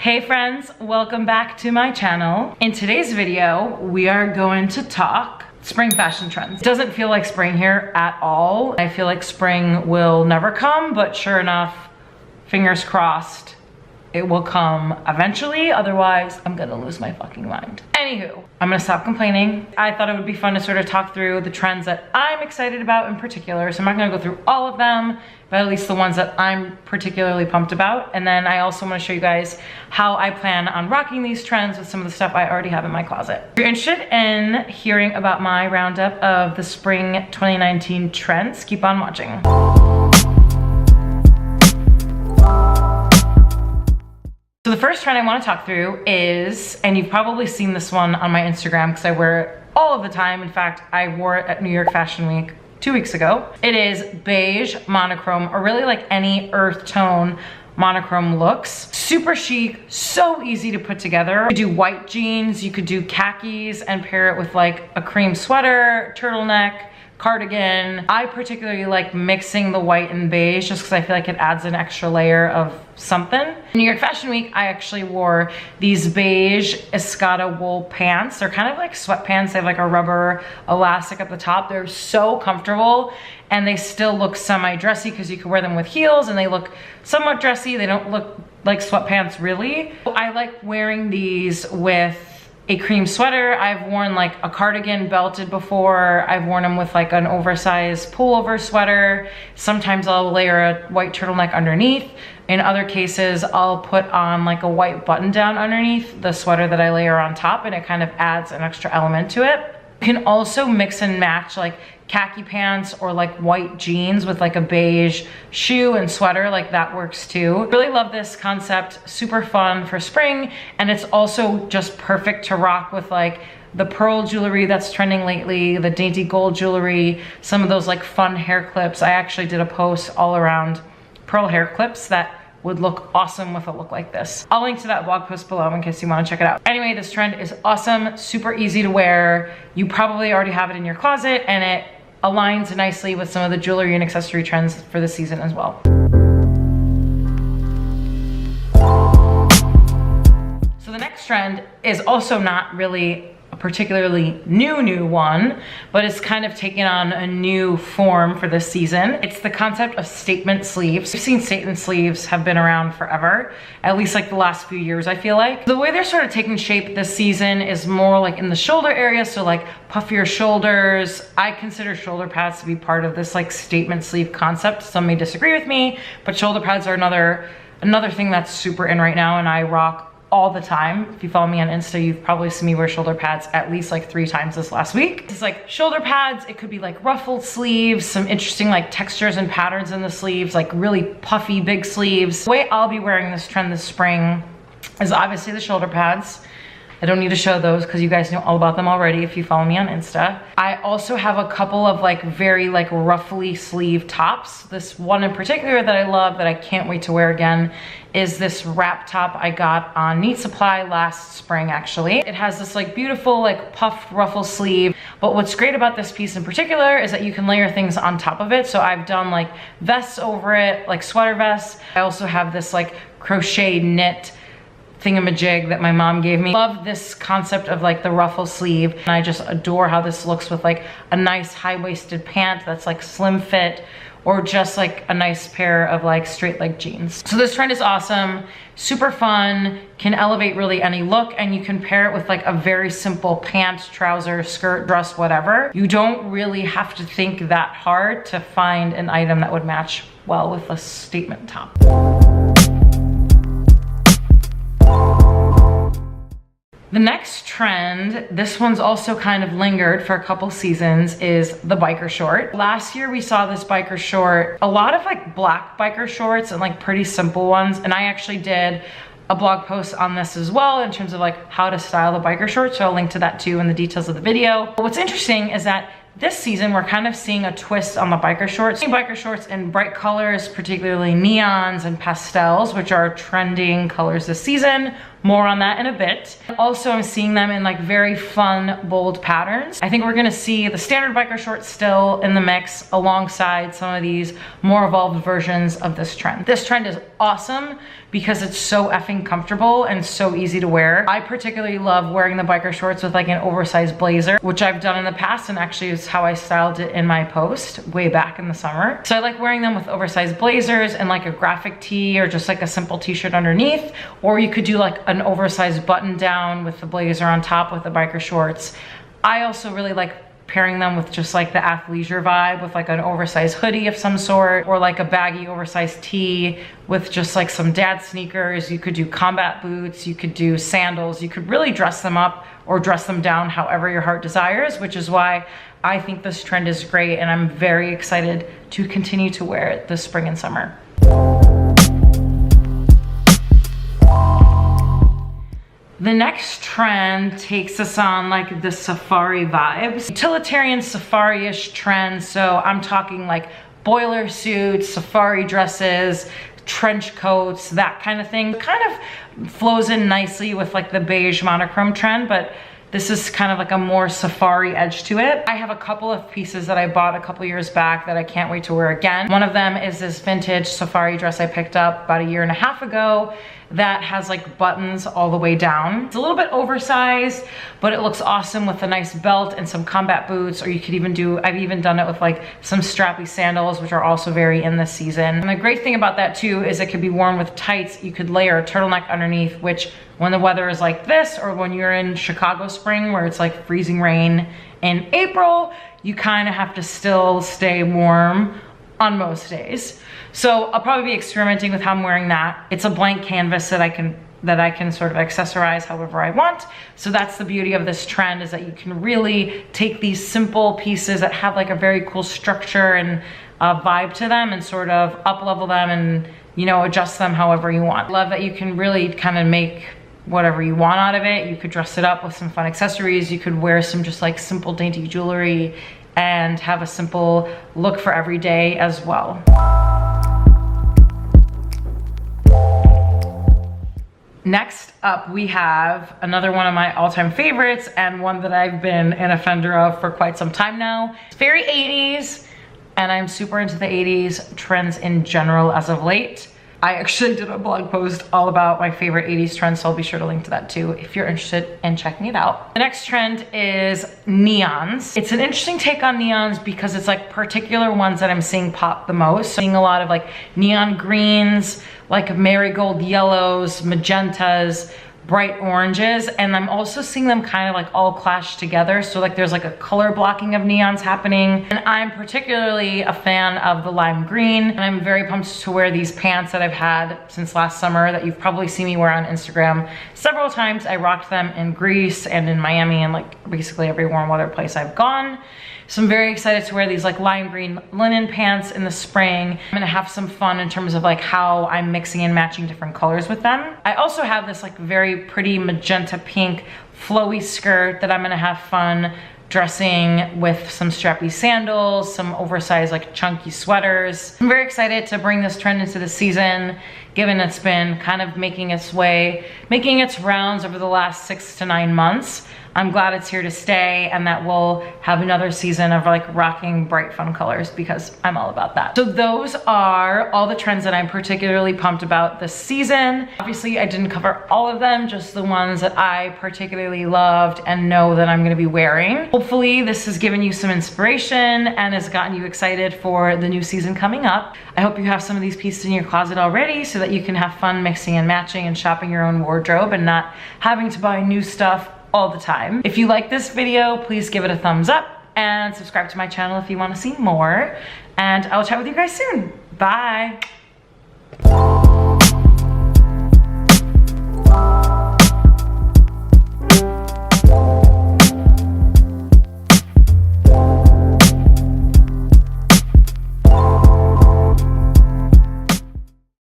Hey friends, welcome back to my channel. In today's video, we are going to talk spring fashion trends. It doesn't feel like spring here at all. I feel like spring will never come, but sure enough, fingers crossed, it will come eventually. Otherwise, I'm gonna lose my fucking mind. Anywho, I'm gonna stop complaining. I thought it would be fun to sort of talk through the trends that I'm excited about in particular. So I'm not gonna go through all of them, but at least the ones that I'm particularly pumped about. And then I also wanna show you guys how I plan on rocking these trends with some of the stuff I already have in my closet. If you're interested in hearing about my roundup of the spring 2019 trends, keep on watching. So the first trend I want to talk through is, and you've probably seen this one on my Instagram because I wear it all of the time. In fact, I wore it at New York Fashion Week 2 weeks ago. It is beige monochrome, or really like any earth tone monochrome looks. Super chic, so easy to put together. You could do white jeans, you could do khakis and pair it with like a cream sweater, turtleneck, cardigan. I particularly like mixing the white and beige just because I feel like it adds an extra layer of something. New York Fashion Week, I actually wore these beige Escada wool pants. They're kind of like sweatpants. They have like a rubber elastic at the top. They're so comfortable and they still look semi-dressy because you can wear them with heels and they look somewhat dressy. They don't look like sweatpants really. I like wearing these with a cream sweater. I've worn like a cardigan belted before. I've worn them with like an oversized pullover sweater. Sometimes I'll layer a white turtleneck underneath. In other cases, I'll put on like a white button down underneath the sweater that I layer on top, and it kind of adds an extra element to it. You can also mix and match like khaki pants or like white jeans with like a beige shoe and sweater. Like that works too. Really love this concept. Super fun for spring, and it's also just perfect to rock with like the pearl jewelry that's trending lately, the dainty gold jewelry, some of those like fun hair clips. I actually did a post all around pearl hair clips that would look awesome with a look like this. I'll link to that blog post below in case you want to check it out. Anyway, this trend is awesome, super easy to wear. You probably already have it in your closet, and it aligns nicely with some of the jewelry and accessory trends for the season as well. So the next trend is also not really a particularly new one, but it's kind of taken on a new form for this season. It's the concept of statement sleeves. We've seen statement sleeves have been around forever, at least like the last few years, I feel like. The way they're sort of taking shape this season is more like in the shoulder area, so like puffier shoulders. I consider shoulder pads to be part of this like statement sleeve concept. Some may disagree with me, but shoulder pads are another thing that's super in right now, and I rock all the time. If you follow me on Insta, you've probably seen me wear shoulder pads at least like 3 times this last week. It's like shoulder pads, it could be like ruffled sleeves, some interesting like textures and patterns in the sleeves, like really puffy big sleeves. The way I'll be wearing this trend this spring is obviously the shoulder pads. I don't need to show those because you guys know all about them already if you follow me on Insta. I also have a couple of like very like ruffly sleeve tops. This one in particular that I love that I can't wait to wear again is this wrap top I got on Neat Supply last spring actually. It has this like beautiful like puffed ruffle sleeve, but what's great about this piece in particular is that you can layer things on top of it. So I've done like vests over it, like sweater vests. I also have this like crochet knit thingamajig that my mom gave me. Love this concept of like the ruffle sleeve, and I just adore how this looks with like a nice high-waisted pant that's like slim fit, or just like a nice pair of like straight leg jeans. So this trend is awesome, super fun, can elevate really any look, and you can pair it with like a very simple pant, trouser, skirt, dress, whatever. You don't really have to think that hard to find an item that would match well with a statement top. The next trend, this one's also kind of lingered for a couple seasons, is the biker short. Last year we saw this biker short, a lot of like black biker shorts and like pretty simple ones, and I actually did a blog post on this as well in terms of like how to style the biker short, so I'll link to that too in the details of the video. But what's interesting is that this season we're kind of seeing a twist on the biker shorts. Biker shorts in bright colors, particularly neons and pastels, which are trending colors this season. More on that in a bit. Also, I'm seeing them in like very fun, bold patterns. I think we're gonna see the standard biker shorts still in the mix alongside some of these more evolved versions of this trend. This trend is awesome because it's so effing comfortable and so easy to wear. I particularly love wearing the biker shorts with like an oversized blazer, which I've done in the past and actually is how I styled it in my post way back in the summer. So I like wearing them with oversized blazers and like a graphic tee or just like a simple t-shirt underneath, or you could do like an oversized button down with the blazer on top with the biker shorts. I also really like pairing them with just like the athleisure vibe with like an oversized hoodie of some sort, or like a baggy oversized tee with just like some dad sneakers. You could do combat boots, you could do sandals, you could really dress them up or dress them down however your heart desires, which is why I think this trend is great and I'm very excited to continue to wear it this spring and summer. The next trend takes us on like the safari vibes. Utilitarian safari-ish trend, so I'm talking like boiler suits, safari dresses, trench coats, that kind of thing. It kind of flows in nicely with like the beige monochrome trend, but this is kind of like a more safari edge to it. I have a couple of pieces that I bought a couple years back that I can't wait to wear again. One of them is this vintage safari dress I picked up about 1.5 years ago that has like buttons all the way down. It's a little bit oversized, but it looks awesome with a nice belt and some combat boots, or you could even do, I've even done it with like some strappy sandals, which are also very in this season. And the great thing about that too is it could be worn with tights. You could layer a turtleneck underneath, which when the weather is like this, or when you're in Chicago spring where it's like freezing rain in April, you kind of have to still stay warm on most days. So I'll probably be experimenting with how I'm wearing that. It's a blank canvas that I can sort of accessorize however I want. So that's the beauty of this trend, is that you can really take these simple pieces that have like a very cool structure and vibe to them and sort of up level them and, you know, adjust them however you want. Love that you can really kind of make whatever you want out of it. You could dress it up with some fun accessories. You could wear some just like simple dainty jewelry and have a simple look for every day as well. Next up, we have another one of my all-time favorites and one that I've been an offender of for quite some time now. It's very 80s, and I'm super into the 80s trends in general as of late. I actually did a blog post all about my favorite 80s trends, so I'll be sure to link to that too if you're interested in checking it out. The next trend is neons. It's an interesting take on neons because it's like particular ones that I'm seeing pop the most. So I'm seeing a lot of like neon greens, like marigold yellows, magentas, bright oranges, and I'm also seeing them kind of like all clash together. So like there's like a color blocking of neons happening. And I'm particularly a fan of the lime green, and I'm very pumped to wear these pants that I've had since last summer that you've probably seen me wear on Instagram several times. I rocked them in Greece and in Miami and like basically every warm weather place I've gone. So I'm very excited to wear these like lime green linen pants in the spring. I'm gonna have some fun in terms of like how I'm mixing and matching different colors with them. I also have this like very pretty magenta pink flowy skirt that I'm gonna have fun dressing with some strappy sandals, some oversized like chunky sweaters. I'm very excited to bring this trend into the season, given it's been kind of making its rounds over the last 6 to 9 months. I'm glad it's here to stay and that we'll have another season of like rocking bright fun colors, because I'm all about that. So those are all the trends that I'm particularly pumped about this season. Obviously I didn't cover all of them, just the ones that I particularly loved and know that I'm gonna be wearing. Hopefully this has given you some inspiration and has gotten you excited for the new season coming up. I hope you have some of these pieces in your closet already so that you can have fun mixing and matching and shopping your own wardrobe and not having to buy new stuff all the time. If you like this video, please give it a thumbs up and subscribe to my channel if you want to see more. And I'll chat with you guys soon. Bye.